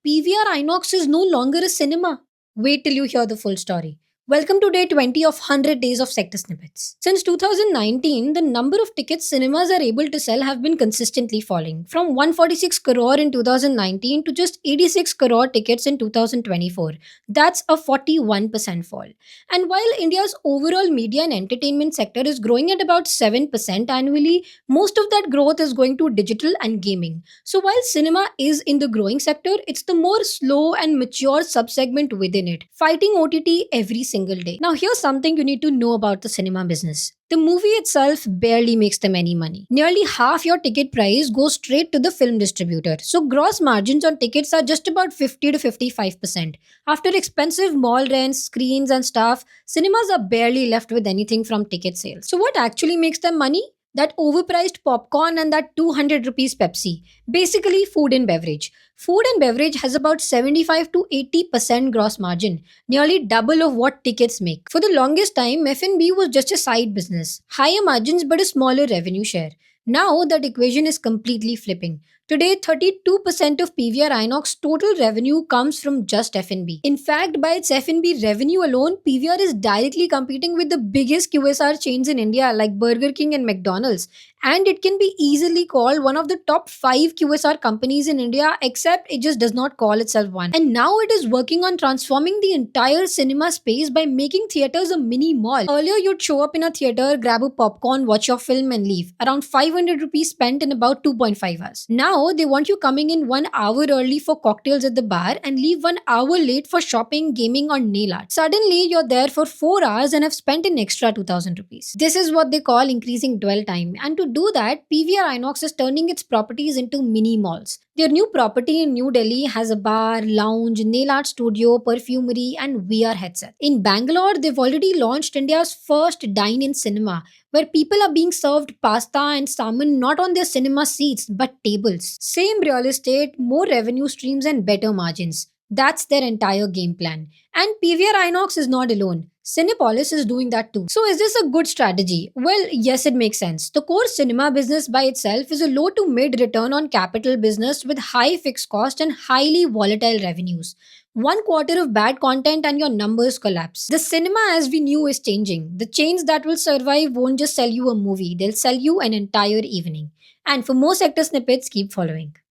PVR Inox is no longer a cinema. Wait till you hear the full story. Welcome to day 20 of 100 days of sector snippets. Since 2019, the number of tickets cinemas are able to sell have been consistently falling from 146 crore in 2019 to just 86 crore tickets in 2024. That's a 41% fall. And while India's overall media and entertainment sector is growing at about 7% annually, most of that growth is going to digital and gaming. So while cinema is in the growing sector, it's the more slow and mature subsegment within it, fighting OTT every single day. Now here's something you need to know about the cinema business. The movie itself barely makes them any money. Nearly half your ticket price goes straight to the film distributor. So gross margins on tickets are just about 50 to 55%. After expensive mall rents, screens and stuff, cinemas are barely left with anything from ticket sales. So what actually makes them money? That overpriced popcorn and that 200 rupees Pepsi. Basically, food and beverage. Food and beverage has about 75 to 80% gross margin, nearly double of what tickets make. For the longest time, F&B was just a side business, higher margins but a smaller revenue share. Now that equation is completely flipping. Today, 32% of PVR Inox total revenue comes from just F&B. In fact, by its F&B revenue alone, PVR is directly competing with the biggest QSR chains in India like Burger King and McDonald's. And it can be easily called one of the top 5 QSR companies in India, except it just does not call itself one. And now it is working on transforming the entire cinema space by making theaters a mini mall. Earlier, you'd show up in a theater, grab a popcorn, watch your film, and leave. Around 500 rupees spent in about 2.5 hours. Now, they want you coming in 1 hour early for cocktails at the bar and leave 1 hour late for shopping, gaming, or nail art. Suddenly, you're there for 4 hours and have spent an extra 2000 rupees. This is what they call increasing dwell time. And to do that, PVR Inox is turning its properties into mini malls. Their new property in New Delhi has a bar, lounge, nail art studio, perfumery, and VR headset. In Bangalore, they've already launched India's first dine-in cinema, where people are being served pasta and salmon not on their cinema seats but tables. Same real estate, more revenue streams, and better margins. That's their entire game plan. And PVR Inox is not alone. Cinepolis is doing that too. So, is this a good strategy? Well, yes, it makes sense. The core cinema business by itself is a low to mid return on capital business with high fixed cost and highly volatile revenues. 1 quarter of bad content and your numbers collapse. The cinema as we knew is changing. The chains that will survive won't just sell you a movie, they'll sell you an entire evening. And for more sector snippets, keep following.